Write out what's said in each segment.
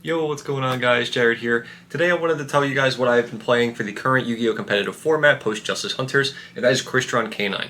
Yo, what's going on guys? Jared here. Today I wanted to tell you guys what I've been playing for the current Yu-Gi-Oh! Competitive format, post-Justice Hunters, and that is Crystron K9.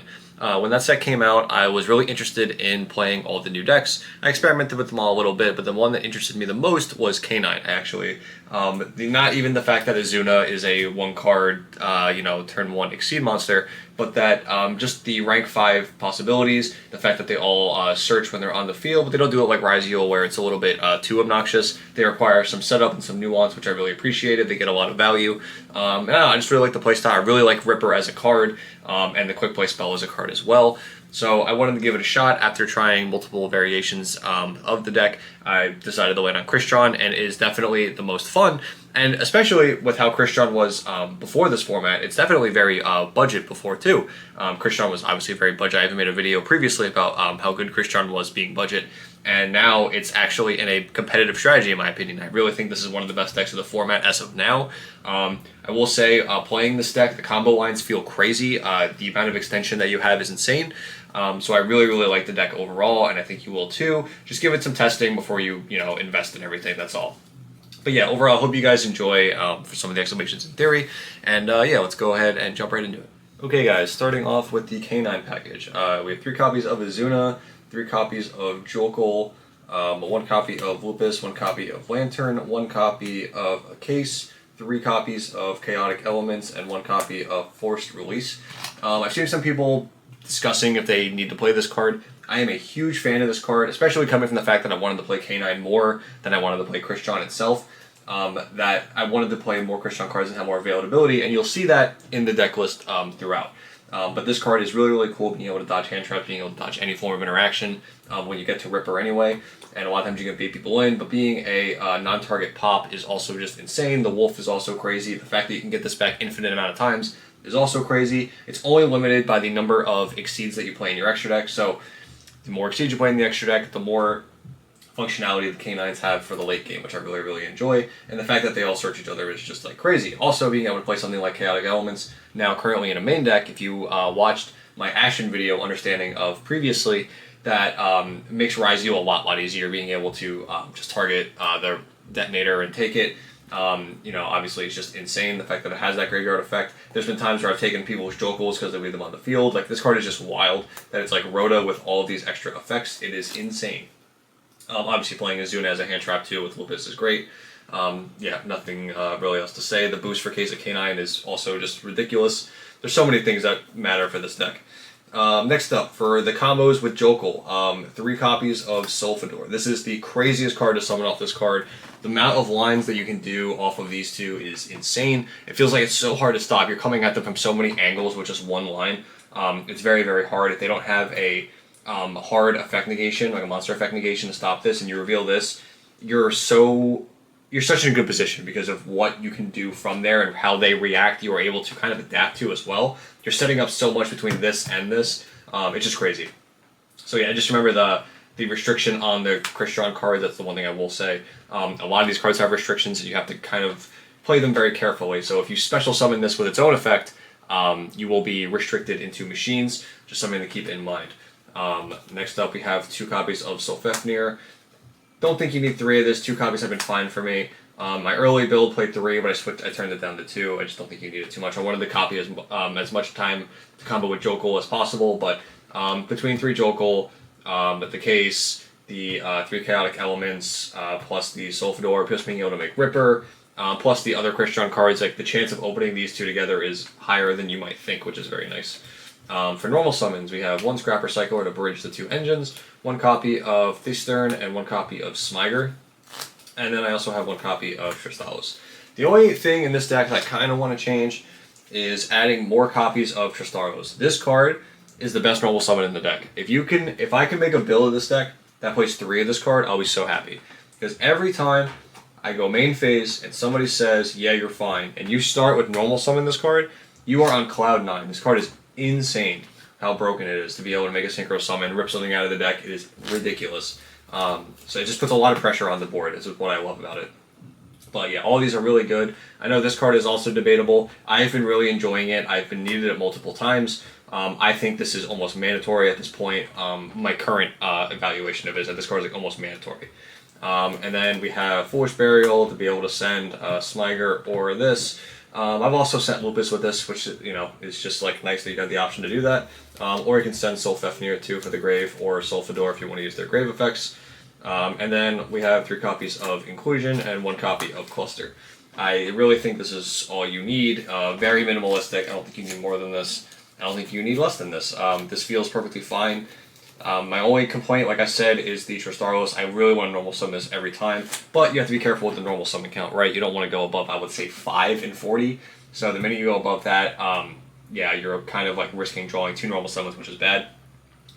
When that set came out, I was really interested in playing all the new decks. I experimented with them all a little bit, but the one that interested me the most was K9, actually. Not even the fact that Azuna is a one-card, turn 1 Exceed monster, but that just the rank 5 possibilities, the fact that they all search when they're on the field, but they don't do it like Yugioh where it's a little bit too obnoxious. They require some setup and some nuance, which I really appreciated. They get a lot of value. And I don't know, I just really like the playstyle. I really like Ripper as a card, and the quick play spell as a card as well. So I wanted to give it a shot. After trying multiple variations of the deck, I decided to land on Crystron, and it is definitely the most fun. And especially with how Crystron was before this format, it's definitely very budget before too. Crystron was obviously very budget. I even made a video previously about how good Crystron was being budget, and now it's actually in a competitive strategy in my opinion. I really think this is one of the best decks of the format as of now. I will say, playing this deck, the combo lines feel crazy. The amount of extension that you have is insane. So I really like the deck overall, and I think you will too. Just give it some testing before you invest in everything. That's all. But yeah, overall, I hope you guys enjoy for some of the exclamations in theory. And yeah, let's go ahead and jump right into it. Okay, guys, starting off with the K9 package. We have 3 copies of Azuna, 3 copies of Jokal, 1 copy of Lupus, 1 copy of Lantern, 1 copy of a case, 3 copies of Chaotic Elements, and 1 copy of Forced Release. I've seen some people discussing if they need to play this card. I am a huge fan of this card, especially coming from the fact that I wanted to play K9 more than I wanted to play Crystron itself. That I wanted to play more Crystron cards and have more availability, and you'll see that in the deck list throughout. But this card is really cool, being able to dodge hand traps, being able to dodge any form of interaction when you get to Ripper anyway, and a lot of times you can bait people in, but being a non-target pop is also just insane. The Wolf is also crazy. The fact that you can get this back infinite amount of times is also crazy. It's only limited by the number of Exceeds that you play in your extra deck, so the more Exceeds you play in the extra deck, the more functionality the K9s have for the late game, which I really enjoy, and the fact that they all search each other is just like crazy. Also, being able to play something like Chaotic Elements, now currently in a main deck, if you watched my Ashen video understanding of previously, that makes Yugioh a lot easier, being able to just target their detonator and take it. Obviously it's just insane, the fact that it has that graveyard effect. There's been times where I've taken people's Jokals because they leave them on the field. Like, this card is just wild, that it's like Rhoda with all of these extra effects. It is insane. Obviously playing Azuna as a hand trap too with Lupus is great. Yeah, nothing really else to say. The boost for case of K9 is also just ridiculous. There's so many things that matter for this deck. Next up, for the combos with Jokal, 3 copies of Sulfador. This is the craziest card to summon off this card. The amount of lines that you can do off of these 2 is insane. It feels like it's so hard to stop. You're coming at them from so many angles with just 1 line. It's very hard. If they don't have a hard effect negation, like a monster effect negation to stop this, and you reveal this, you're such in a good position because of what you can do from there and how they react. You are able to kind of adapt to as well. You're setting up so much between this and this. It's just crazy. So yeah, just remember the restriction on the Crystron card. That's the one thing I will say. A lot of these cards have restrictions, and you have to kind of play them very carefully. So if you special summon this with its own effect, you will be restricted into machines. Just something to keep in mind. Next up, we have 2 copies of Solfefnir. Don't think you need 3 of this. 2 copies have been fine for me. My early build played 3, but I turned it down to 2. I just don't think you need it too much. I wanted to copy as much time to combo with Jokal as possible, but between 3 Jokal, the case, the 3 Chaotic Elements, plus the Sulfador, plus being able to make Ripper, plus the other Crystron cards, like the chance of opening these 2 together is higher than you might think, which is very nice. For normal summons, we have 1 Scrapper Cycler to bridge the 2 engines, 1 copy of Thistern, and 1 copy of Smyger. And then I also have 1 copy of Tristalos. The only thing in this deck that I kind of want to change is adding more copies of Tristalos. This card is the best normal summon in the deck. If I can make a build of this deck that plays 3 of this card, I'll be so happy. Because every time I go main phase and somebody says, yeah, you're fine, and you start with normal summon this card, you are on cloud 9. This card is insane how broken it is to be able to make a synchro summon, rip something out of the deck. It is ridiculous. So it just puts a lot of pressure on the board, is what I love about it. But yeah, all these are really good. I know this card is also debatable. I've been really enjoying it. I've been needed it multiple times. I think this is almost mandatory at this point. My current evaluation of it is that this card is like almost mandatory. And then we have Foolish Burial to be able to send Smiger or this. I've also sent Lupus with this, which is just like nice that you have the option to do that. Or you can send Solfafnir too for the grave, or Solfador if you want to use their grave effects. And then we have 3 copies of Inclusion and 1 copy of Cluster. I really think this is all you need. Very minimalistic. I don't think you need more than this. I don't think you need less than this. This feels perfectly fine. My only complaint, like I said, is the Tristaros. I really want to normal summon this every time, but you have to be careful with the normal summon count, right? You don't want to go above, I would say, 5 and 40. So the minute you go above that, yeah, you're kind of like risking drawing 2 normal summons, which is bad.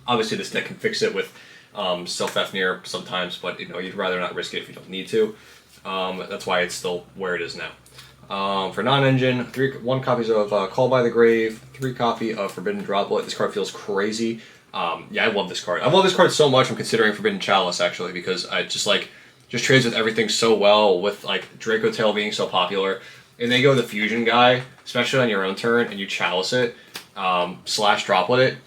Obviously, this deck can fix it with Self-Fafnir sometimes, but you'd rather not risk it if you don't need to. That's why it's still where it is now. For non-engine, 1 copies of Call by the Grave, 3 copy of Forbidden Droplet. This card feels crazy. Yeah, I love this card. I love this card so much. I'm considering Forbidden Chalice actually because I just trades with everything so well. With like Draco Tail being so popular, and they go the fusion guy, especially on your own turn, and you Chalice it, slash Droplet it.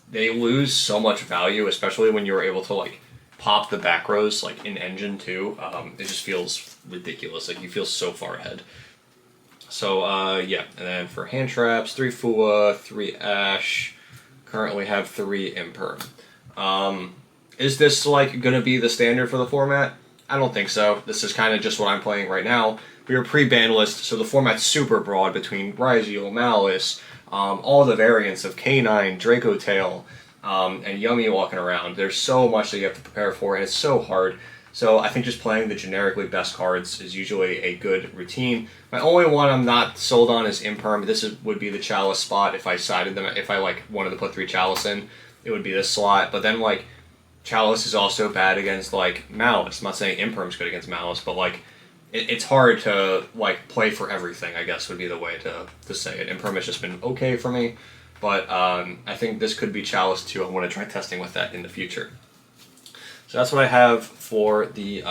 They lose so much value, especially when you're able to like pop the back rows like in Engine too. It just feels ridiculous. Like you feel so far ahead. So yeah, and then for hand traps, 3 Fua, 3 Ash. Currently have 3 Imperm. Is this like gonna be the standard for the format? I don't think so. This is kind of just what I'm playing right now. We are pre-ban list, so the format's super broad between Yugioh, Malice, all the variants of K9, Draco Tail, and Yummy walking around. There's so much that you have to prepare for, and it's so hard. So I think just playing the generically best cards is usually a good routine. My only one I'm not sold on is Imperm. Would be the Chalice spot if I sided them. If I like wanted to put 3 Chalice in, it would be this slot. But then like Chalice is also bad against like Malice. I'm not saying Imperm's good against Malice, but like it's hard to like play for everything, I guess would be the way to say it. Imperm has just been okay for me, but I think this could be Chalice too. I want to try testing with that in the future. So that's what I have for the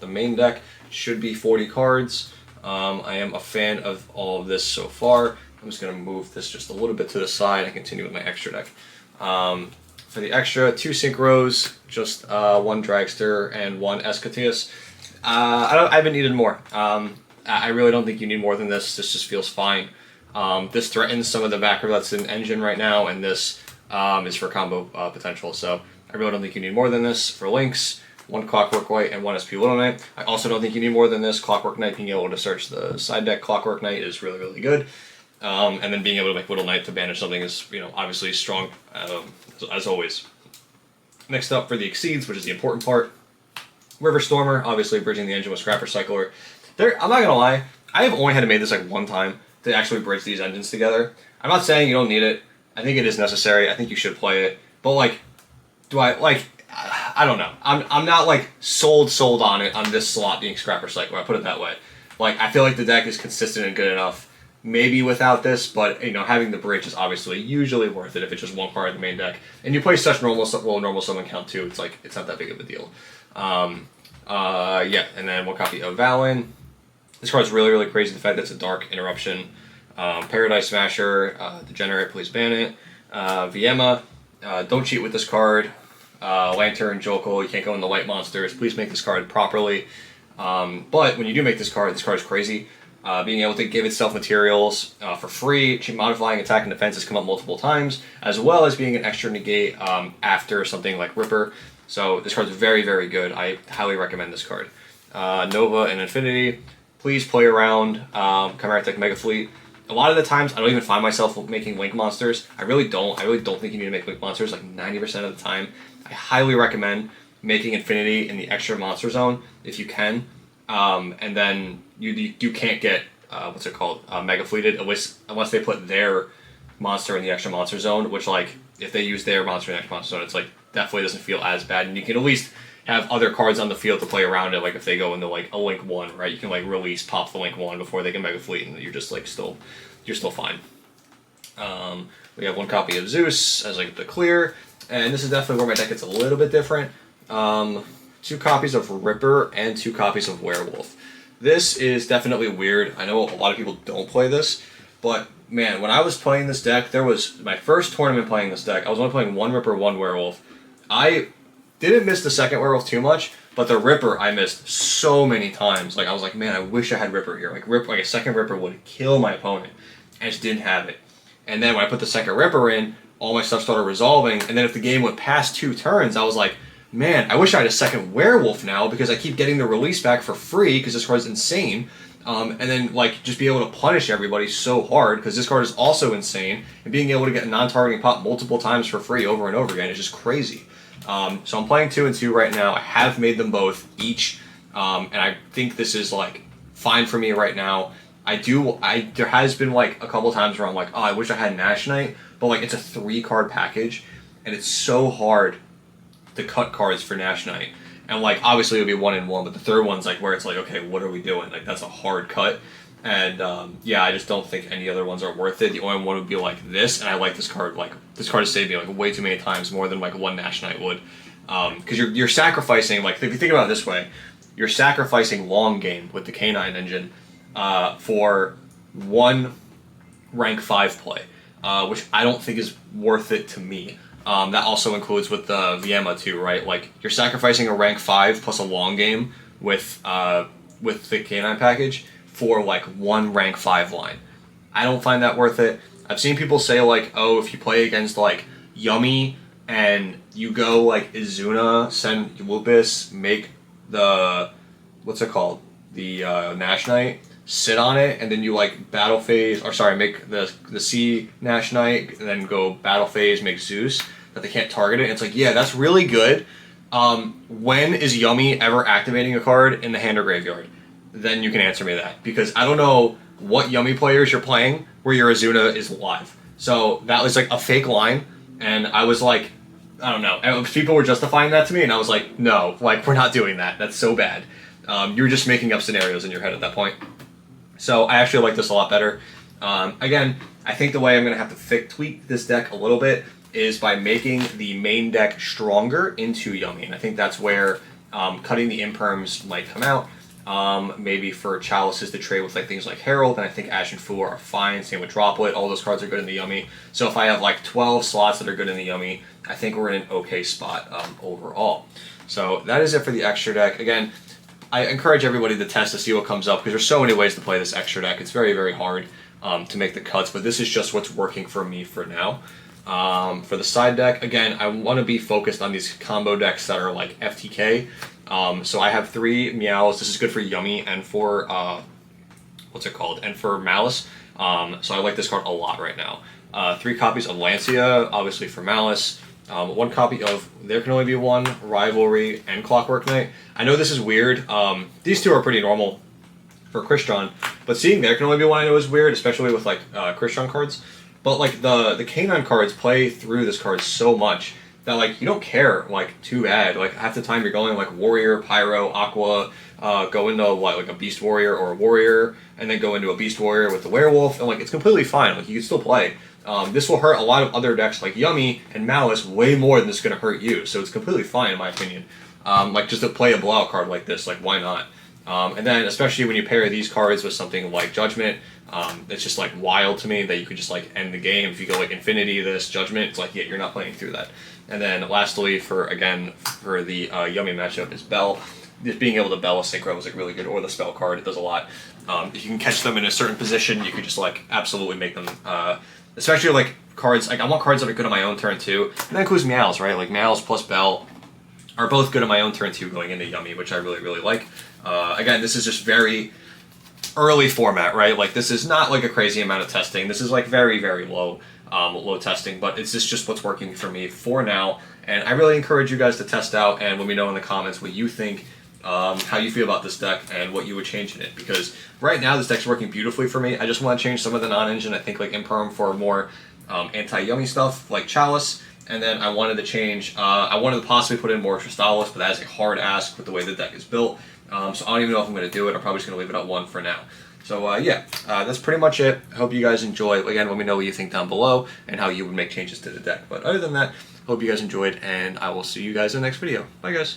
main deck. Should be 40 cards. I am a fan of all of this so far. I'm just going to move this just a little bit to the side and continue with my extra deck. For the extra, 2 Synchros, just 1 Dragster, and 1 Escatius. I haven't needed more. I really don't think you need more than this. This just feels fine. This threatens some of the backer that's in Engine right now, and this is for combo potential. So I really don't think you need more than this. For links, 1 Clockwork White and 1 SP Little Knight. I also don't think you need more than this. Clockwork Knight, being able to search the side deck Clockwork Knight is really, really good. And then being able to make Little Knight to banish something is, obviously strong, as always. Next up for the Exceeds, which is the important part. River Stormer, obviously bridging the engine with Scrap Recycler. I'm not gonna lie, I have only had to make this like 1 time to actually bridge these engines together. I'm not saying you don't need it. I think it is necessary. I think you should play it. But like, I don't know. I'm not like sold on it on this slot being Scrap Recycler. I put it that way. Like I feel like the deck is consistent and good enough. Maybe without this, but having the bridge is obviously usually worth it if it's just 1 card in the main deck. And you play such normal summon count too. It's like it's not that big of a deal. Yeah, and then 1 copy of Valen. This card's really, really crazy. The fact that it's a Dark Interruption. Paradise Smasher, Degenerate, please ban it. Viema, don't cheat with this card. Lantern, Jokal, you can't go in the light monsters. Please make this card properly. But when you do make this card is crazy. Being able to give itself materials for free, modifying attack and defense has come up multiple times, as well as being an extra negate after something like Ripper. So this card's very, very good. I highly recommend this card. Nova and Infinity, please play around Chimera Tech Mega Fleet. A lot of the times, I don't even find myself making Link monsters. I really don't. I really don't think you need to make Link monsters like 90% of the time. I highly recommend making Infinity in the extra monster zone if you can. And then you can't get, what's it called, Mega Fleeted unless they put their monster in the extra monster zone, which like, if they use their monster in the extra monster zone, it's like, definitely doesn't feel as bad. And you can at least have other cards on the field to play around it, like if they go into like a Link 1, right? You can like pop the Link 1 before they can Mega Fleet, and you're just like you're still fine. We have 1 copy of Zeus as like the clear, and this is definitely where my deck gets a little bit different. 2 copies of Ripper and 2 copies of Werewolf. This is definitely weird. I know a lot of people don't play this, but man, when I was playing this deck, there was my first tournament playing this deck. I was only playing 1 Ripper, 1 Werewolf. I didn't miss the second Werewolf too much, But the Ripper I missed so many times. Like I was like, man, I wish I had Ripper here. Like a second Ripper would kill my opponent. I just didn't have it. And then when I put the second Ripper in, all my stuff started resolving. And then if the game went past 2 turns, I was like, man, I wish I had a second Werewolf now because I keep getting the release back for free because this card's insane. And then like just be able to punish everybody so hard because this card is also insane. And being able to get a non-targeting pop multiple times for free over and over again is just crazy. So I'm playing 2 and 2 right now. I have made them both each. And I think this is like fine for me right now. There has been like a couple times where I'm like, oh, I wish I had Nash Knight, but like it's a 3-card package, and it's so hard to cut cards for Nash Knight. And like obviously it would be 1 and 1, but the third one's like where it's like, okay, what are we doing? Like that's a hard cut. And yeah, I just don't think any other ones are worth it. The only one would be like this, and I like this card. Like this card has saved me like way too many times, more than like one Nash Knight would. Because you're sacrificing, like if you think about it this way, you're sacrificing long game with the K9 engine for 1 rank 5 play, which I don't think is worth it to me. That also includes with the Viema too, right? Like you're sacrificing a rank 5 plus a long game with the K9 package for like 1 rank 5 line. I don't find that worth it. I've seen people say like, oh, if you play against like Yummy and you go like Izuna, send Lupus, make the, what's it called? The Nash Knight, sit on it, and then you like battle phase, or sorry, make the C Nash Knight, and then go battle phase, make Zeus, that they can't target it. And it's like, yeah, that's really good. When is Yummy ever activating a card in the hand or graveyard? Then you can answer me that, because I don't know what Yummy players you're playing where your Azuna is live. So that was like a fake line, and I was like, I don't know. And people were justifying that to me, and I was like, no, like we're not doing that. That's so bad. You're just making up scenarios in your head at that point. So I actually like this a lot better. Again, I think the way I'm going to have to tweak this deck a little bit is by making the main deck stronger into Yummy. And I think that's where cutting the imperms might come out. Maybe for Chalices to trade with like things like Herald, and I think Ash and Fu are fine. Same with Droplet. All those cards are good in the Yummy. So if I have like 12 slots that are good in the Yummy, I think we're in an okay spot overall. So that is it for the extra deck. Again, I encourage everybody to test to see what comes up, because there's so many ways to play this extra deck. It's very, very hard to make the cuts, but this is just what's working for me for now. For the side deck, again, I want to be focused on these combo decks that are like FTK. So I have 3 Meows. This is good for Yummy and for, what's it called? And for Malice. So I like this card a lot right now. 3 copies of Lancia, obviously for Malice. 1 copy of There Can Only Be One, Rivalry, and Clockwork Knight. I know this is weird. These 2 are pretty normal for Crystron, but seeing There Can Only Be One I know is weird, especially with like Crystron cards. But like the K9 cards play through this card so much that like you don't care like too bad. Like half the time you're going like Warrior, Pyro, Aqua, go into what, like a Beast Warrior or a Warrior, and then go into a Beast Warrior with the Werewolf, and like it's completely fine. Like you can still play. This will hurt a lot of other decks like Yummy and Malice way more than this is going to hurt you, so it's completely fine in my opinion. Like just to play a blowout card like this, like why not? And then especially when you pair these cards with something like Judgment, it's just like wild to me that you could just like end the game. If you go like Infinity, this Judgment, it's like, yeah, you're not playing through that. And then lastly, for the Yummy matchup is Bell. Just being able to Bell a synchro is like really good, or the spell card, it does a lot. If you can catch them in a certain position, you could just like absolutely make them, especially like cards, like I want cards that are good on my own turn too. And that includes Meows, right? Like Meows plus Bell are both good on my own turn too, going into Yummy, which I really, really like. Again, this is just very early format, right? Like this is not like a crazy amount of testing. This is like very, very low testing, but it's just what's working for me for now. And I really encourage you guys to test out and let me know in the comments what you think, how you feel about this deck and what you would change in it. Because right now this deck's working beautifully for me. I just want to change some of the non-engine. I think like Imperm for more anti-Yummy stuff like Chalice. And then I wanted to change, I wanted to possibly put in more Tristalis, but that is a hard ask with the way the deck is built. So I don't even know if I'm going to do it. I'm probably just going to leave it at 1 for now. So yeah, that's pretty much it. I hope you guys enjoy. Again, let me know what you think down below and how you would make changes to the deck. But other than that, hope you guys enjoyed, and I will see you guys in the next video. Bye, guys.